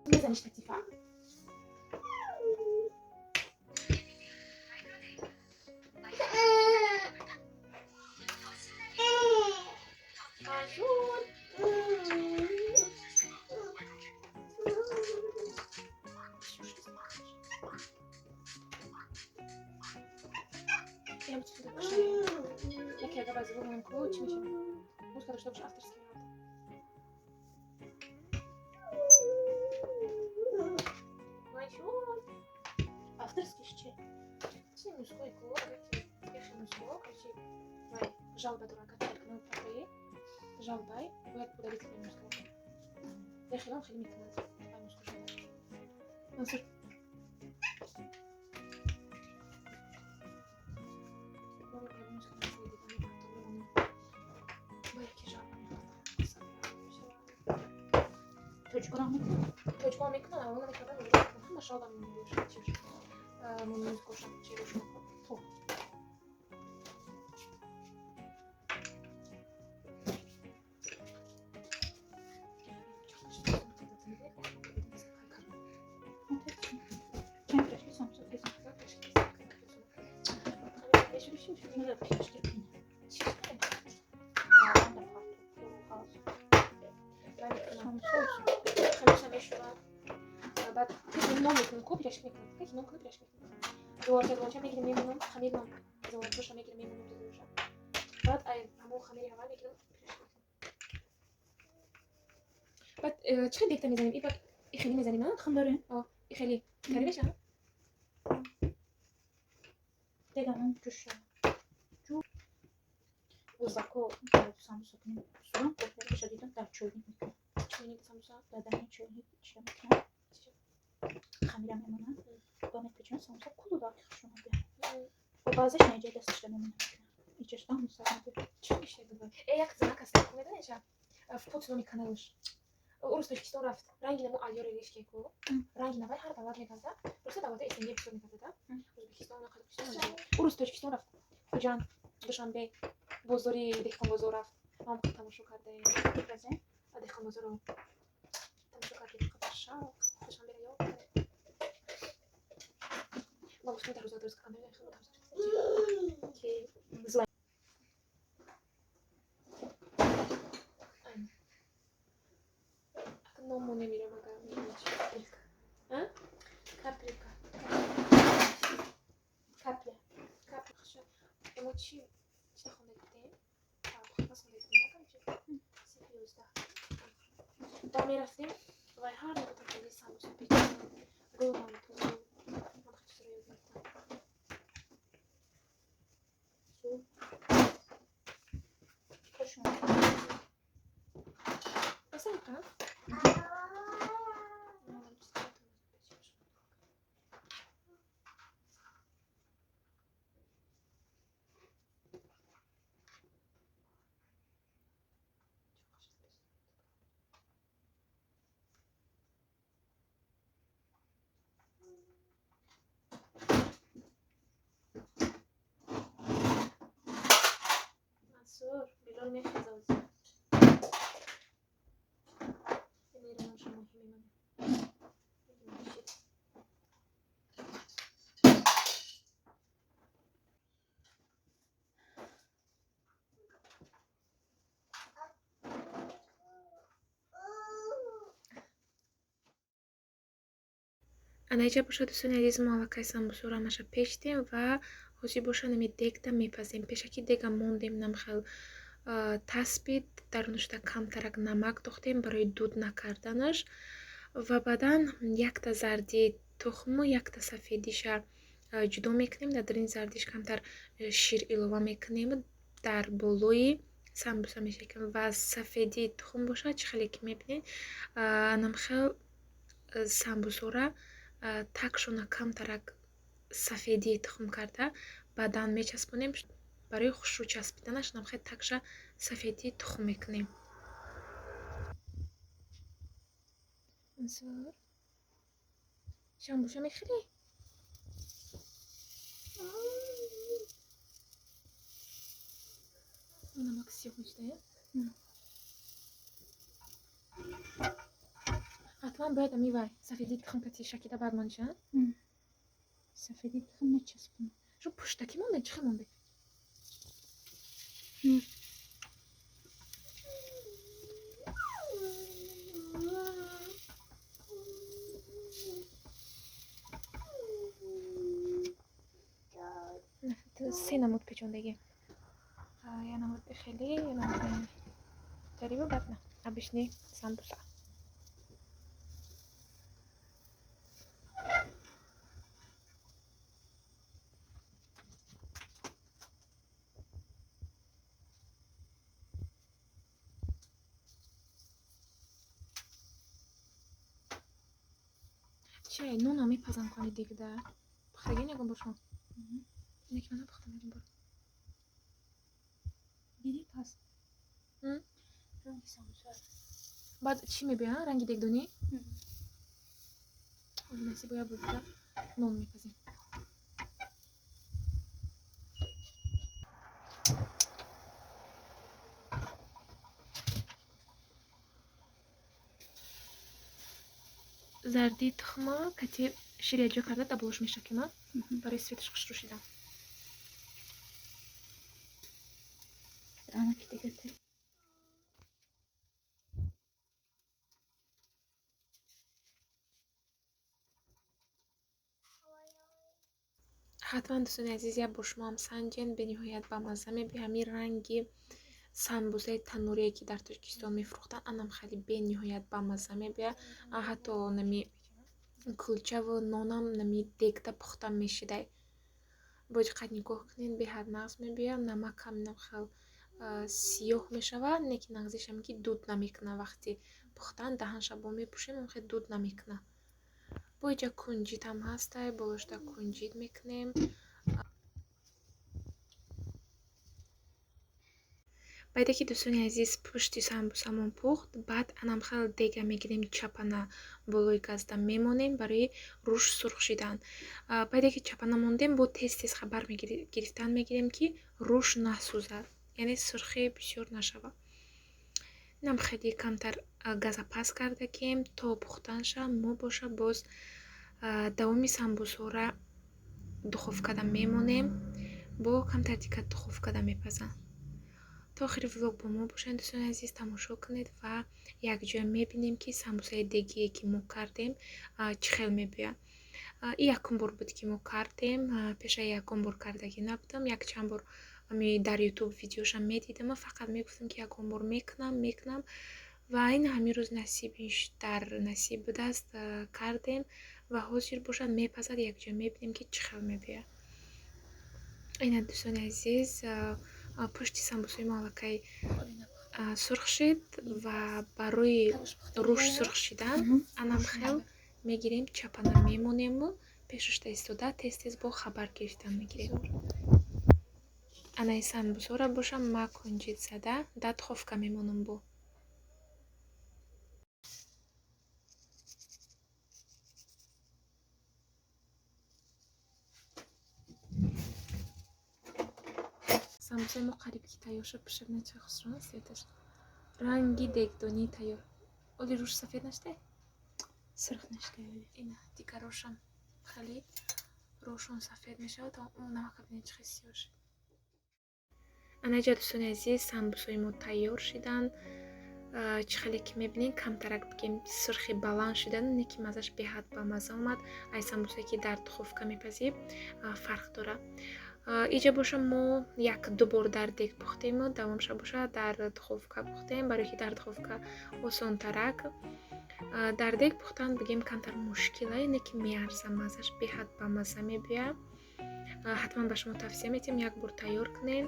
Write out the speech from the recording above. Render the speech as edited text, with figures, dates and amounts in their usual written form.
بزنش تکلیفا. Я бы тебе покажу. Jak ja gaba zwołam kołci mi się. Muszę też dobrze авторский ряд. Авторский ще. Це мужской колор, який мужской, короче, вай, жалба дурака, так ну такой. Жалбай, вот подарить тебе мужской. Я хилам хилим канал. Вай мужской жалбай. Насыр. Çocuklar mekana ona ne kadar olur? Ama şaldan mı diyor şey. Mumuz koşan çevirişim. Po. بعد تيجي نوم يكون كوبي رشمك كيف نوم كوبي رشمك دو تدو چه میگیریم میمونم خمیر نوم دو روش میگیریم میمونم دو روش بعد ای همون خمیری اول میگیرم بعد چه دیگه میزنیم این بعد خیلی میزنیم نه خم داره خیلی قریبش ها دیگه من جوش جو وزاکو سامسونگ سوام کوپر شدیدن در چوبی میکنم چونی سامسونگ دادن چوبی چه میکنم خمیرم میمونم با متوجه سامسونگ کلو داخل شما بیاد و بازش نجات دستش میمونم ایچش tam müsaade. Çok bir şey bu. Jak znaka z taką jedyneczka. W podsumowie kanałusz. Urosłeś historia w rangi na mu aliory liśkiego. Rangi na wajhar da ładnie gazda. Proszę da ładnie jest nie przychodni gazda. Żeby historia na kadrze. Urosłeś historia w Kujan, Dushanbe, Bozori, Dechon Bozora. Mam tam szukać prezę. A Dechon Bozoro. Tam szukać Katasza. Dushanbe jo. Mam już nie rozumiem z kamerą, jak tam Ki zła. 너무 내밀어가 카프리카. 응? 카프리카. 카프리카. 카프리카. emotie 진짜 건데. 아, 바꿔서 내가 깜짝. 시리우스다. 다음에 라스팅. 와이 하루부터 되게 사무소 비치. 로만 도. 뭐 같이 들어요 일단. 소. Koşun. Basarka. Masur, bilor ne khazawzi. Анайҷа боша дӯстони азизи мо аллакай самбусорамаша печдем ва ҳозир боша нами дегда мепазем. Пешаки дега мондем намхел таспид дарунашда камтарак намак дохтем барои дуд накарданаш ва баъдан якта зарди тухму якта сафедиша ҷудо мекунем. Дар ин зардиш камтар шир илова мекунем дар болои самбуса мешакем ва сафеди тухм бошад чӣ хеле ки мебинед намхел самбусора такшона камтарак сафеди тухм карда баъдан мечаспонем барои хушрӯ часпиданаш намхел такша сафеди тухм мекунем. Мансур шамбуша мехӯрӣ? намак сиёҳ мешуда Не. а ҳатман бояд амивай сафеди тухм кати шакида бармонша сафеди тухм мечаспам шу пуштаки монда чӣ монда се намуд печондагӣ я намуд бихелӣ я намуд тарибу бадна обычный самбуса чай нуна мепазам кони дигда пухтагин ягон бор шумо ине ки ман напухтам ягон бор диди пас ранги самбуса баъд чӣ мебиёям ранги дегдонӣ насибоя буда нон мепазем зарди тухма кати ширяҷо карда даболаш мешакема барои светаш хушрӯшидан ана ки дегате ҳатман дӯстони азиз як бор шумоам санҷен бениҳоят бамазза мебиёд ҳамин ранги самбусаи танурие ки дар тоҷикистон мефурӯхтанд анам хеле бениҳоят бамазза мебиёд ҳатто нами кулчаву нонам нами дегда пухта мешидай бо диққат нигоҳ кунед беҳад нағз мебиёд намакам хел сиёҳ мешавад не ки нағзишам ки дуд намекунад вақти пухтан даҳанша бо мепӯшем хел дуд намекунад бо иҷа кунҷидам ҳастай болошта кунҷид мекунем байде ки дӯстони азиз пушти самбусамон пухт баъд анам хел дега мегирем чапана болои газда мемонем барои рӯш сурх шидан байде ки чапана мондем бо тез тез хабар гирифтан мегирем ки рӯш насӯзад яъне сурхӣ бисёр нашавад инам хеле камтар газа паст кардагем то пухтан шавад мо боша боз давоми самбусора духовкада мемонем бо камтар диққат духовкада мепазам то охири влог бо мо бошед дӯстони азиз тамошо кунед ва якҷоя мебинем ки самбусаи дегие ки мо кардем чӣ хел мебиёд ин якум бор буд ки мо кардем пеша ягон бор кардагӣ набудам якчанд бор дар ютуб видеошам медидам фақат мегуфтам ки ягон бор мекунам ва ин ҳамин рӯз дар насиб будааст кардем ва ҳозир бошад мепазад якҷоя мебинем ки чӣ хел мебиёд ина дӯстони азиз пушти самбусаи мо аллакай сурх шид ва барои рӯш сурх шидан анам хел мегирем чапана мемонему пешошта истода тез тез бо хабар гирифтан мегирем анаи самбусора бошам ма кунҷид зада дар духовка мемонам бо самбусаи мо қариб ки тайёр шуд пишабинед чӣ хусрон аст светаш ранги дегдонӣ тайёр оли рӯш сафед наштае сурх наштае ина дигар рошам хеле рошон сафед мешавад намака бинед чӣ хел сиёҳ шуд анаҷа дӯстони азиз самбусаи мо тайёр шиданд чӣ хеле ки мебинед камтарак бигем сурхи баланд шудан не ки маззаш беҳад бамазза омад ай самбусае ки дар духовка мепазӣ фарқ дорад иҷа боша мо як-ду бор дар дег пухтему давомша боша дар духовка пухтем барое ки дар духовка осонтарак дар дег пухтан бигем камтар мушкилае не ки меарза маззаш беҳад бамазза мебиёд ҳатман ба шумо тавсия метиҳам як бор тайёр кунед